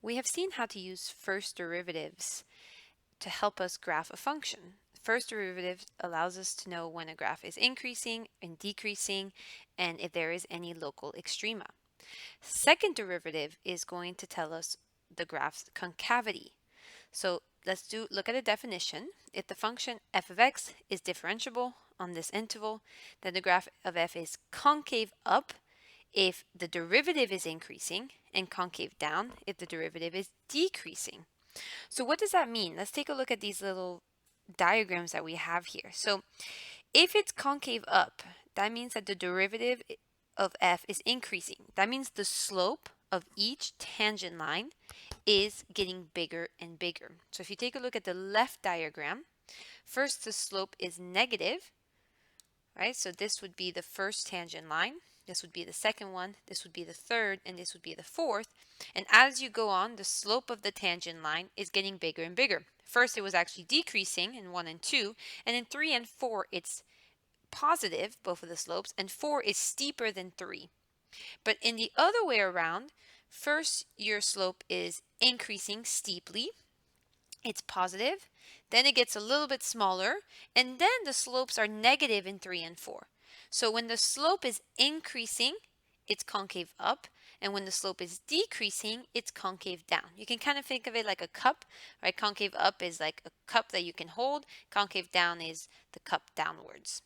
We have seen how to use first derivatives to help us graph a function. First derivative allows us to know when a graph is increasing and decreasing and if there is any local extrema. Second derivative is going to tell us the graph's concavity. So let's look at a definition. If the function f of x is differentiable on this interval, then the graph of f is concave up if the derivative is increasing and concave down if the derivative is decreasing. So what does that mean? Let's take a look at these little diagrams that we have here. So if it's concave up, that means that the derivative of f is increasing. That means the slope of each tangent line is getting bigger and bigger. So if you take a look at the left diagram, first the slope is negative, right? So this would be the first tangent line. This would be the second one, this would be the third, and this would be the fourth. And as you go on, the slope of the tangent line is getting bigger and bigger. First, it was actually decreasing in 1 and 2, and in 3 and 4, it's positive, both of the slopes, and 4 is steeper than 3. But in the other way around, first your slope is increasing steeply, it's positive, then it gets a little bit smaller, and then the slopes are negative in 3 and 4. So when the slope is increasing, it's concave up, and when the slope is decreasing, it's concave down. You can kind of think of it like a cup, right? Concave up is like a cup that you can hold, concave down is the cup downwards.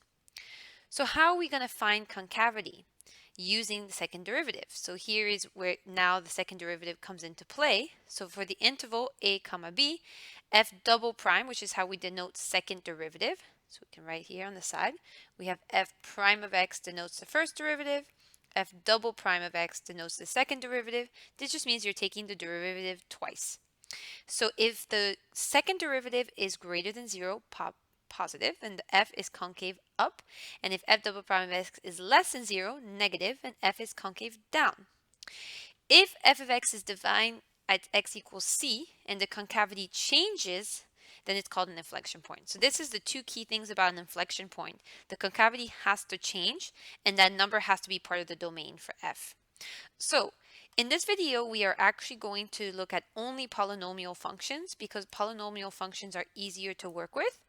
So how are we going to find concavity? Using the second derivative. So here is where now the second derivative comes into play. So for the interval a comma b, f double prime, which is how we denote second derivative. So we can write here on the side, we have f prime of x denotes the first derivative, f double prime of x denotes the second derivative. This just means you're taking the derivative twice. So if the second derivative is greater than 0, positive, then the f is concave up, and if f double prime of x is less than 0, negative, and f is concave down. If f of x is defined at x equals c, and the concavity changes, then it's called an inflection point. So this is the two key things about an inflection point. The concavity has to change, and that number has to be part of the domain for f. So in this video, we are actually going to look at only polynomial functions because polynomial functions are easier to work with.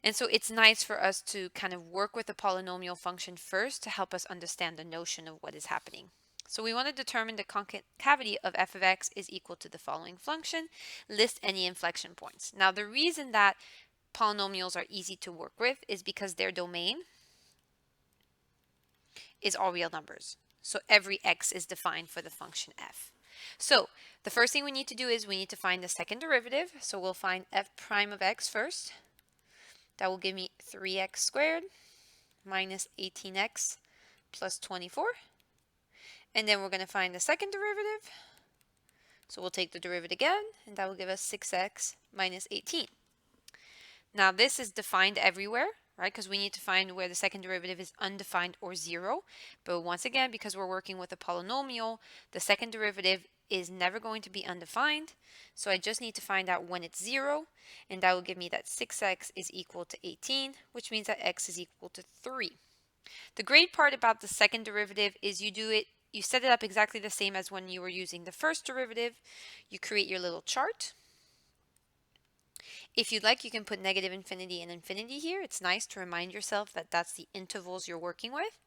And so it's nice for us to kind of work with the polynomial function first to help us understand the notion of what is happening. So we want to determine the concavity of f of x is equal to the following function. List any inflection points. Now the reason that polynomials are easy to work with is because their domain is all real numbers. So every x is defined for the function f. So the first thing we need to do is we need to find the second derivative. So we'll find f prime of x first. That will give me 3x squared minus 18x plus 24. And then we're going to find the second derivative. So we'll take the derivative again, and that will give us 6x minus 18. Now this is defined everywhere, right? Because we need to find where the second derivative is undefined or 0. But once again, because we're working with a polynomial, the second derivative is never going to be undefined. So I just need to find out when it's 0, and that will give me that 6x is equal to 18, which means that x is equal to 3. The great part about the second derivative is you set it up exactly the same as when you were using the first derivative. You create your little chart. If you'd like, you can put negative infinity and infinity here. It's nice to remind yourself that that's the intervals you're working with.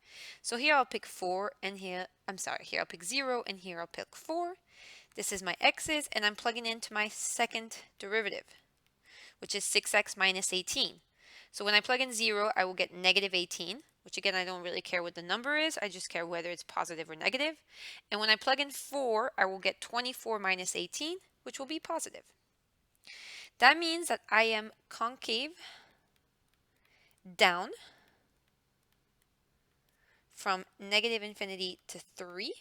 So here I'll pick 4 and here I'll pick 0 and here I'll pick 4. This is my x's and I'm plugging into my second derivative, which is 6x minus 18. So when I plug in 0, I will get negative 18, which again, I don't really care what the number is. I just care whether it's positive or negative. And when I plug in 4, I will get 24 minus 18, which will be positive. That means that I am concave down from negative infinity to 3,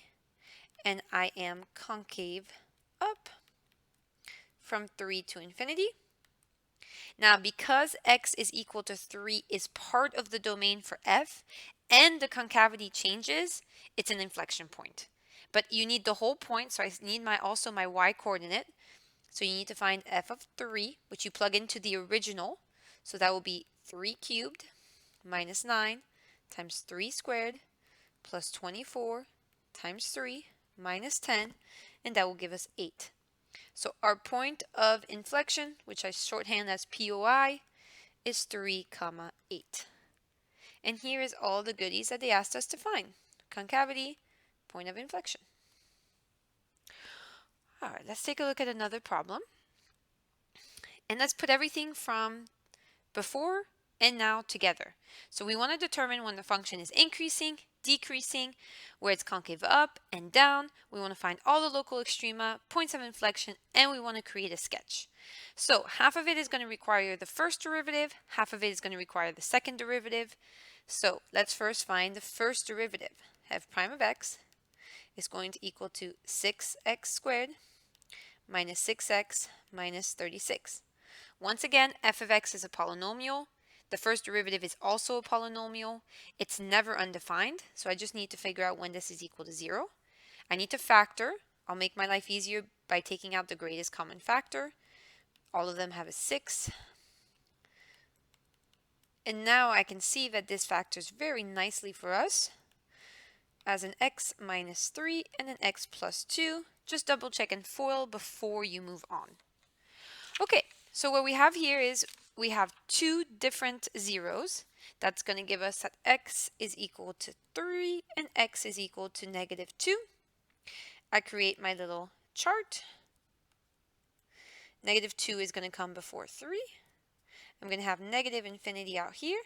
and I am concave up from 3 to infinity. Now, because x is equal to 3 is part of the domain for f, and the concavity changes, it's an inflection point. But you need the whole point, so I need also my y coordinate. So you need to find f of 3, which you plug into the original. So that will be 3 cubed minus 9 times 3 squared plus 24 times 3 minus 10, and that will give us 8. So our point of inflection, which I shorthand as POI, is 3, 8. And here is all the goodies that they asked us to find. Concavity, point of inflection. All right, let's take a look at another problem. And let's put everything from before and now together. So we want to determine when the function is increasing, decreasing, where it's concave up and down. We want to find all the local extrema, points of inflection, and we want to create a sketch. So half of it is going to require the first derivative, half of it is going to require the second derivative. So let's first find the first derivative. F prime of x is going to equal to 6x squared minus 6x minus 36. Once again, f of x is a polynomial. The first derivative is also a polynomial. It's never undefined, so I just need to figure out when this is equal to 0. I need to factor. I'll make my life easier by taking out the greatest common factor. All of them have a 6. And now I can see that this factors very nicely for us as an x minus 3 and an x plus 2. Just double check and FOIL before you move on. Okay, so what we have here is we have two different zeros. That's going to give us that x is equal to 3 and x is equal to negative 2. I create my little chart. Negative 2 is going to come before 3. I'm going to have negative infinity out here,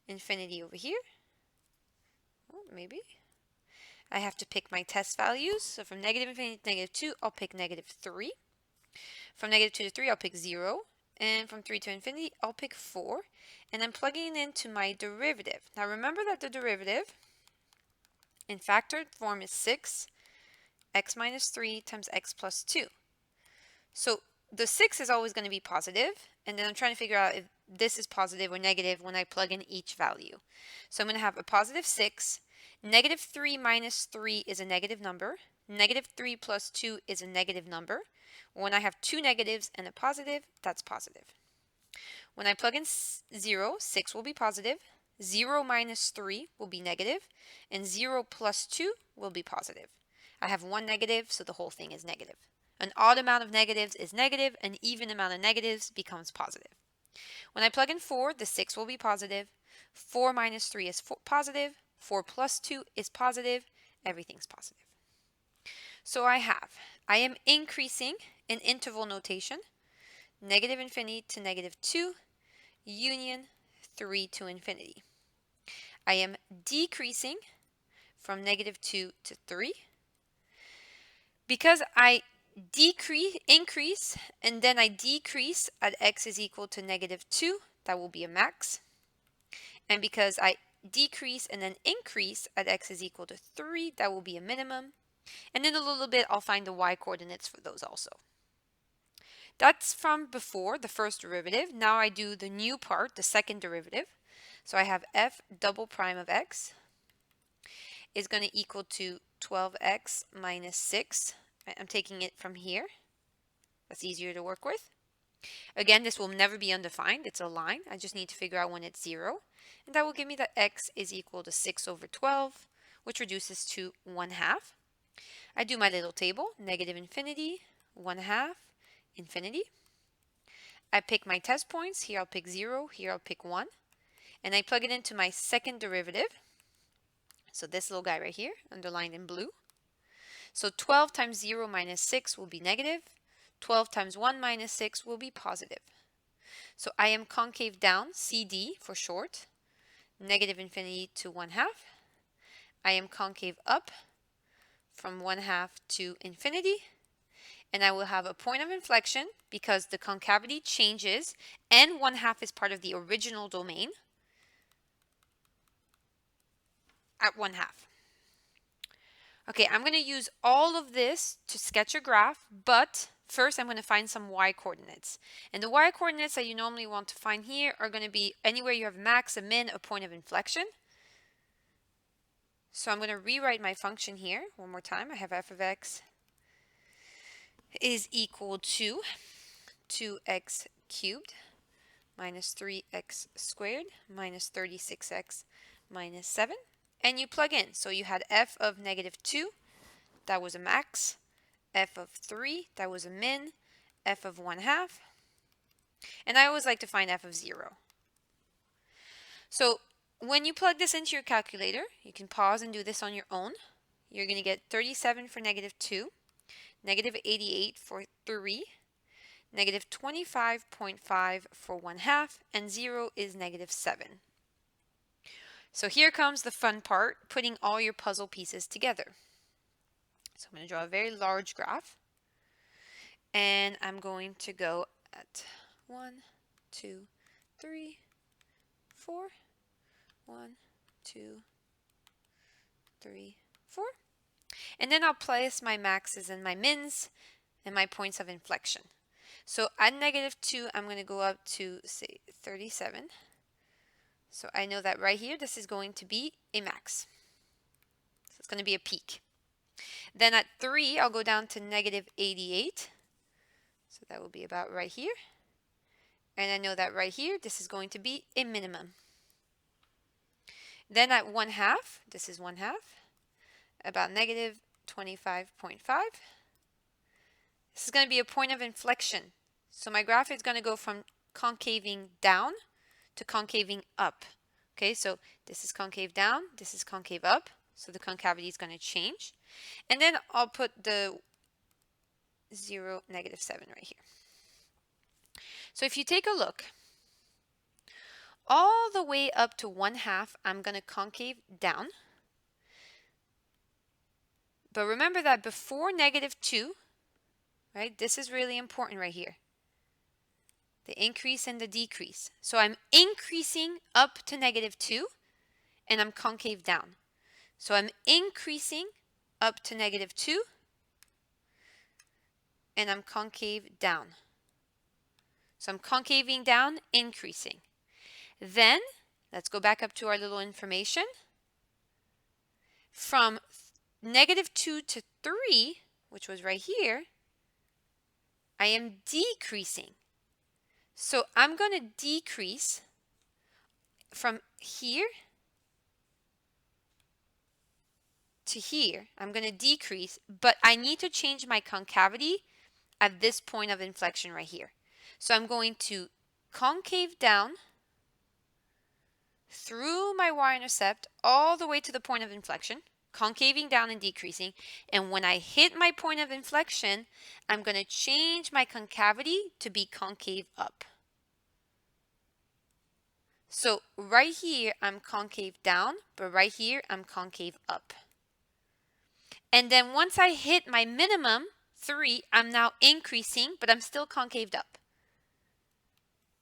infinity over here. Oh, maybe. I have to pick my test values. So from negative infinity to negative 2, I'll pick negative 3. From negative 2 to 3, I'll pick 0. And from 3 to infinity, I'll pick 4. And I'm plugging into my derivative. Now remember that the derivative in factored form is 6 x minus 3 times x plus 2. So the 6 is always going to be positive, and then I'm trying to figure out if this is positive or negative when I plug in each value. So I'm going to have a positive 6. Negative 3 minus 3 is a negative number. Negative 3 plus 2 is a negative number. When I have two negatives and a positive, that's positive. When I plug in 0, 6 will be positive. 0 minus 3 will be negative, and 0 plus 2 will be positive. I have one negative, so the whole thing is negative. An odd amount of negatives is negative, an even amount of negatives becomes positive. When I plug in 4, the 6 will be positive. 4 minus 3 is positive. 4 plus 2 is positive. Everything's positive. So I am increasing in interval notation, negative infinity to negative 2, union 3 to infinity. I am decreasing from negative 2 to 3. Because I increase, and then I decrease at x is equal to negative 2, that will be a max. And because I decrease and then increase at x is equal to 3, that will be a minimum. And in a little bit, I'll find the y coordinates for those also. That's from before, the first derivative. Now I do the new part, the second derivative. So I have f double prime of x is going to equal to 12x minus 6. I'm taking it from here. That's easier to work with. Again, this will never be undefined. It's a line. I just need to figure out when it's 0. And that will give me that x is equal to 6 over 12, which reduces to 1/2. I do my little table, negative infinity, 1/2, infinity. I pick my test points. Here I'll pick 0, here I'll pick 1. And I plug it into my second derivative. So this little guy right here, underlined in blue. So 12 times 0 minus 6 will be negative. 12 times 1 minus 6 will be positive. So I am concave down, CD for short, negative infinity to 1/2. I am concave up from 1/2 to infinity. And I will have a point of inflection because the concavity changes and 1/2 is part of the original domain at 1/2. Okay, I'm going to use all of this to sketch a graph, but first I'm going to find some y coordinates. And the y coordinates that you normally want to find here are going to be anywhere you have max, a min, a point of inflection. So I'm going to rewrite my function here one more time. I have f of x is equal to 2x cubed minus 3x squared minus 36x minus 7. And you plug in. So you had f of negative 2 that was a max. F of 3, that was a min. F of 1/2. And I always like to find f of 0. So when you plug this into your calculator, you can pause and do this on your own. You're going to get 37 for -2, -88 for 3, -25.5 for 1/2, and 0 is -7. So here comes the fun part, putting all your puzzle pieces together. So I'm going to draw a very large graph, and I'm going to go at 1, 2, 3, 4, 1, 2, 3, 4. And then I'll place my maxes and my mins and my points of inflection. So at -2, I'm going to go up to, say, 37. So I know that right here, this is going to be a max. So it's going to be a peak. Then at 3, I'll go down to -88. So that will be about right here. And I know that right here, this is going to be a minimum. Then at 1/2, this is 1/2, about -25.5. This is going to be a point of inflection. So my graph is going to go from concaving down to concaving up. Okay, so this is concave down, this is concave up. So the concavity is going to change. And then I'll put the 0, -7 right here. So if you take a look, all the way up to 1/2, I'm going to concave down. But remember that before -2, right, this is really important right here. The increase and the decrease. So I'm increasing up to -2, and I'm concave down. So I'm increasing up to -2, and I'm concave down. So I'm concaving down, increasing. Then, let's go back up to our little information. From -2 to 3, which was right here, I am decreasing. So I'm going to decrease from here to here. I'm going to decrease, but I need to change my concavity at this point of inflection right here. So I'm going to concave down through my y-intercept all the way to the point of inflection, concaving down and decreasing. And when I hit my point of inflection, I'm going to change my concavity to be concave up. So right here, I'm concave down, but right here, I'm concave up. And then once I hit my minimum, 3, I'm now increasing, but I'm still concaved up.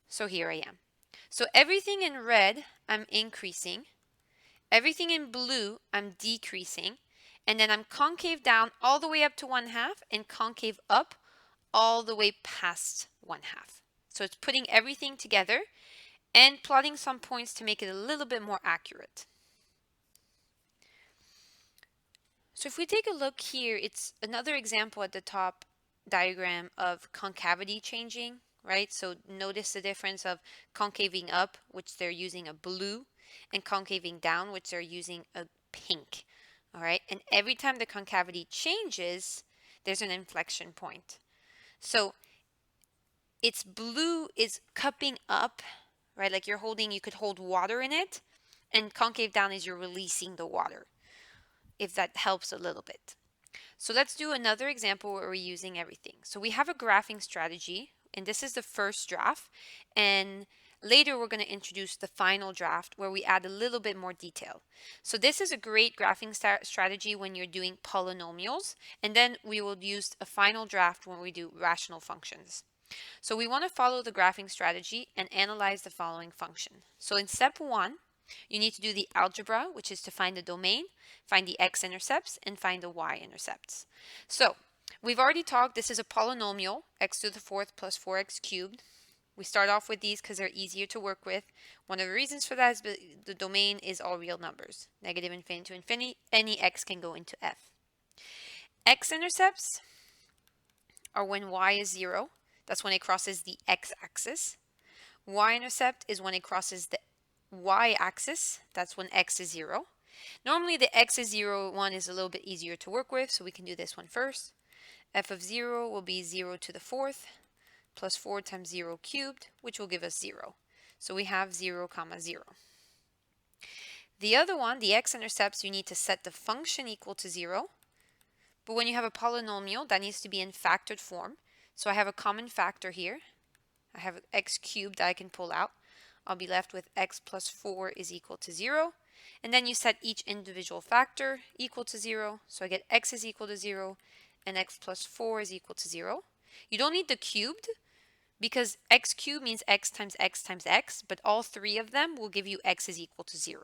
So here I am. So everything in red, I'm increasing. Everything in blue, I'm decreasing. And then I'm concave down all the way up to 1/2 and concave up all the way past 1/2. So it's putting everything together and plotting some points to make it a little bit more accurate. So if we take a look here, it's another example at the top diagram of concavity changing, right? So notice the difference of concaving up, which they're using a blue, and concaving down, which they're using a pink, all right? And every time the concavity changes, there's an inflection point. So it's blue is cupping up, right? Like you could hold water in it, and concave down is you're releasing the water, if that helps a little bit. So let's do another example where we're using everything. So we have a graphing strategy, and this is the first draft, and later we're going to introduce the final draft where we add a little bit more detail. So this is a great graphing strategy when you're doing polynomials, and then we will use a final draft when we do rational functions. So we want to follow the graphing strategy and analyze the following function. So in step 1, you need to do the algebra, which is to find the domain, find the x-intercepts, and find the y-intercepts. So we've already talked, this is a polynomial, x to the 4th plus 4x cubed. We start off with these because they're easier to work with. One of the reasons for that is the domain is all real numbers, -infinity to infinity. Any x can go into f. X-intercepts are when y is 0. That's when it crosses the x-axis. Y-intercept is when it crosses the y-axis. That's when x is 0. Normally the x is 0 one is a little bit easier to work with, so we can do this one first. F of 0 will be 0 to the fourth plus 4 times 0 cubed, which will give us 0. So we have 0 comma 0. The other one, the x-intercepts, you need to set the function equal to 0. But when you have a polynomial, that needs to be in factored form. So I have a common factor here. I have x cubed that I can pull out. I'll be left with x plus 4 is equal to 0. And then you set each individual factor equal to 0. So I get x is equal to 0 and x plus 4 is equal to 0. You don't need the cubed because x cubed means x times x times x, but all three of them will give you x is equal to 0.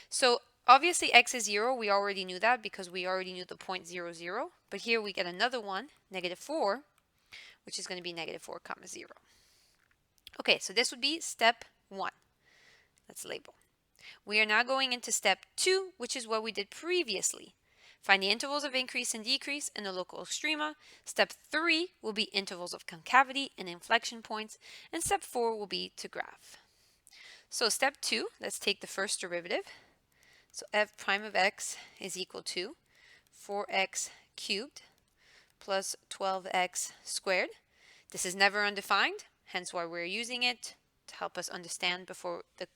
So obviously x is 0, we already knew that because we already knew the point 0, 0. But here we get another one, negative 4, which is going to be negative 4 comma 0. Okay, so this would be step 1. Let's label. We are now going into step 2, which is what we did previously. Find the intervals of increase and decrease in the local extrema. Step 3 will be intervals of concavity and inflection points. And step 4 will be to graph. So step 2, let's take the first derivative. So f prime of x is equal to 4x cubed plus 12x squared. This is never undefined, hence why we're using it to help us understand before the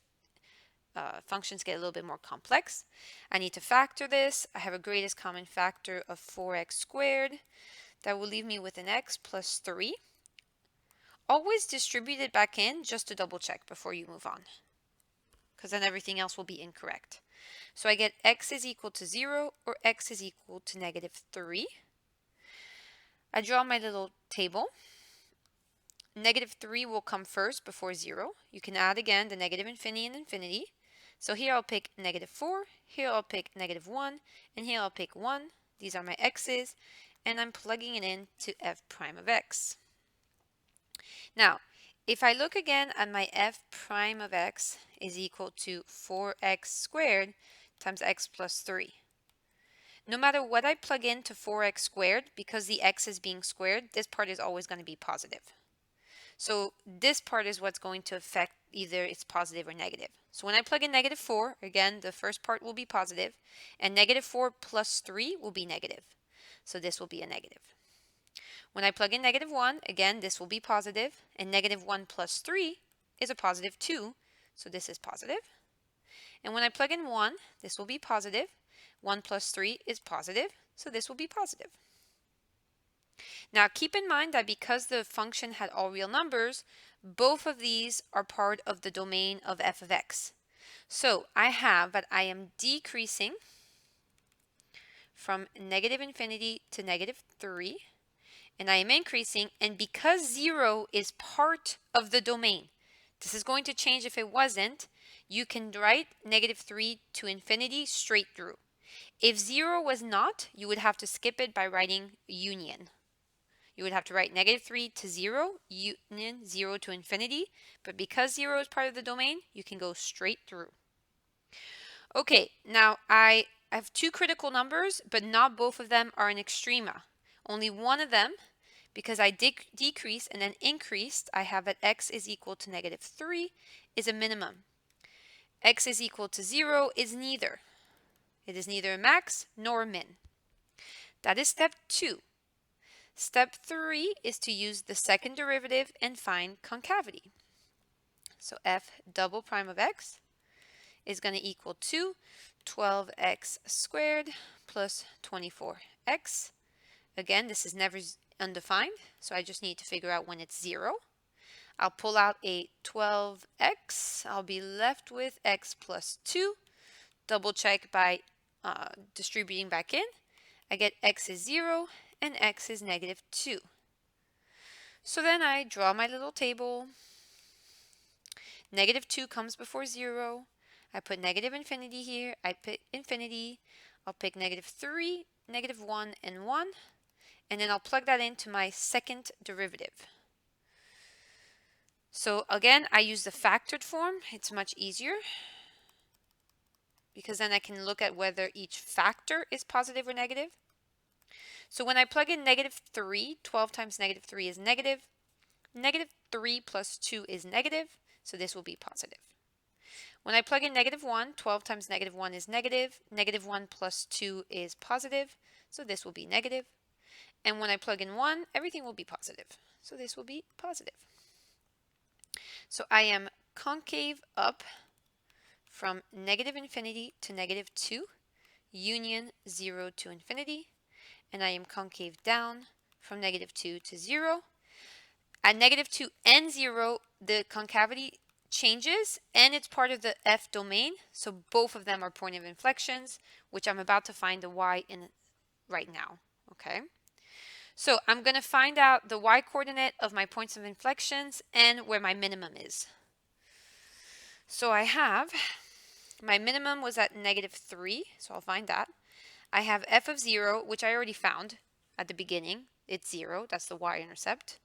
functions get a little bit more complex. I need to factor this. I have a greatest common factor of 4x squared. That will leave me with an x plus 3. Always distribute it back in just to double check before you move on, because then everything else will be incorrect. So I get x is equal to 0 or x is equal to negative 3. I draw my little table. Negative 3 will come first before 0. You can add again the negative infinity and infinity. So here I'll pick negative 4, here I'll pick negative 1, and here I'll pick 1. These are my x's, and I'm plugging it in to f prime of x. Now, if I look again at my f prime of x is equal to 4x squared times x plus 3. No matter what I plug in to 4x squared, because the x is being squared, this part is always going to be positive. So this part is what's going to affect either it's positive or negative. So when I plug in negative 4, again, the first part will be positive, and negative 4 plus 3 will be negative. So this will be a negative. When I plug in negative 1, again, this will be positive, and negative 1 plus 3 is a positive 2, so this is positive. And when I plug in 1, this will be positive. 1 plus 3 is positive, so this will be positive. Now keep in mind that because the function had all real numbers, both of these are part of the domain of f of x. So I have that I am decreasing from negative infinity to negative 3, and I am increasing, and because 0 is part of the domain, this is going to change if it wasn't, you can write negative 3 to infinity straight through. If 0 was not, you would have to skip it by writing union. You would have to write negative 3 to 0, union 0 to infinity, but because 0 is part of the domain, you can go straight through. Okay, now I have two critical numbers, but not both of them are in extrema. Only one of them, because I decrease and then increased, I have that x is equal to negative 3 is a minimum. X is equal to 0 is neither. It is neither a max nor a min. That is step 2. Step 3 is to use the second derivative and find concavity. So f double prime of x is going to equal to 12x squared plus 24x. Again, this is never undefined, so I just need to figure out when it's 0. I'll pull out a 12x. I'll be left with x plus 2. Double check by distributing back in. I get x is 0 and x is negative 2. So then I draw my little table. Negative 2 comes before 0. I put negative infinity here. I pick infinity. I'll pick negative 3, negative 1, and 1. And then I'll plug that into my second derivative. So again, I use the factored form. It's much easier because then I can look at whether each factor is positive or negative. So when I plug in negative 3, 12 times negative 3 is negative. Negative 3 plus 2 is negative, so this will be positive. When I plug in -1, 12 times -1 is negative. -1 plus 2 is positive, so this will be negative. And when I plug in 1, everything will be positive, so this will be positive. So I am concave up from -infinity to -2, union 0 to infinity, and I am concave down from -2 to 0. At -2 and 0, the concavity changes and it's part of the F domain, so both of them are point of inflections, which I'm about to find the y in right now. Okay, so I'm going to find out the y coordinate of my points of inflections and where my minimum is. So I have my minimum was at -3, so I'll find that. I have f of 0, which I already found at the beginning. It's 0, that's the y-intercept.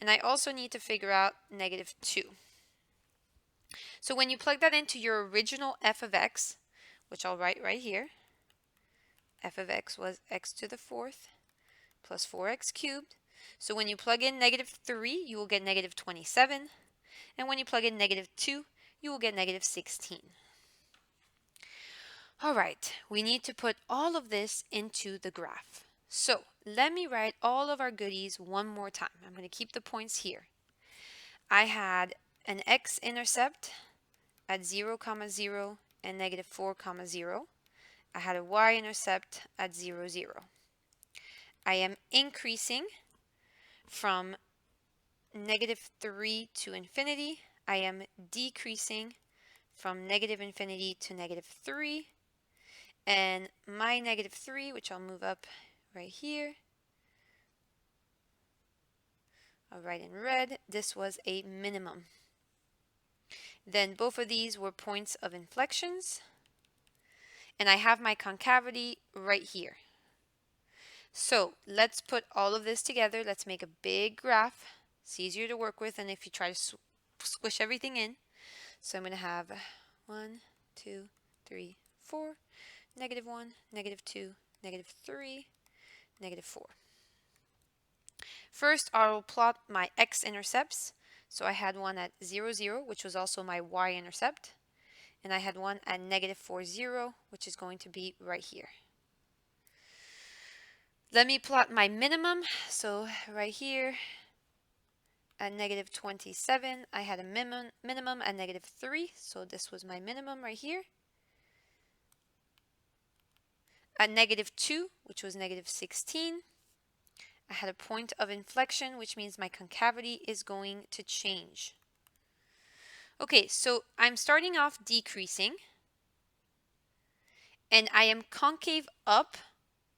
And I also need to figure out -2. So when you plug that into your original f of x, which I'll write right here, f of x was x to the 4th plus 4x cubed. So when you plug in -3, you will get -27. And when you plug in -2, you will get -16. All right, we need to put all of this into the graph. So let me write all of our goodies one more time. I'm going to keep the points here. I had an x-intercept at 0, 0 and -4, 0. I had a y-intercept at 0, 0. I am increasing from -3 to infinity. I am decreasing from -infinity to -3. And my -3, which I'll move up right here, I'll write in red, this was a minimum. Then both of these were points of inflections. And I have my concavity right here. So let's put all of this together. Let's make a big graph. It's easier to work with than if you try to squish everything in. So I'm going to have 1, 2, 3, 4, -1, -2, -3, -4. First, I'll plot my x-intercepts. So I had one at 0, 0, which was also my y-intercept. And I had one at -4, 0, which is going to be right here. Let me plot my minimum. So right here at -27, I had a minimum at -3. So this was my minimum right here. At -2, which was -16, I had a point of inflection, which means my concavity is going to change. Okay, so I'm starting off decreasing, and I am concave up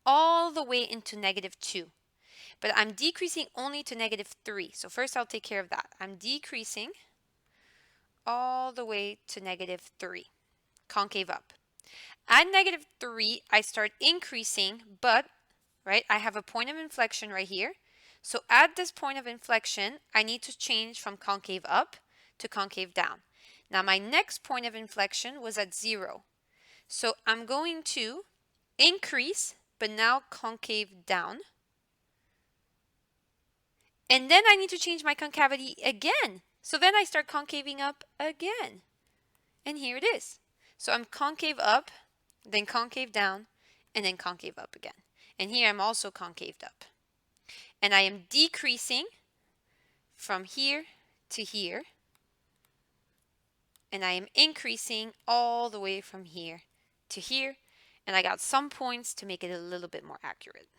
all the way into -2. But I'm decreasing only to -3. So first I'll take care of that. I'm decreasing all the way to -3, concave up. At -3, I start increasing, but, right, I have a point of inflection right here. So at this point of inflection, I need to change from concave up to concave down. Now my next point of inflection was at 0. So I'm going to increase, but now concave down. And then I need to change my concavity again. So then I start concaving up again. And here it is. So I'm concave up, then concave down, and then concave up again. And here I'm also concaved up. And I am decreasing from here to here. And I am increasing all the way from here to here. And I got some points to make it a little bit more accurate.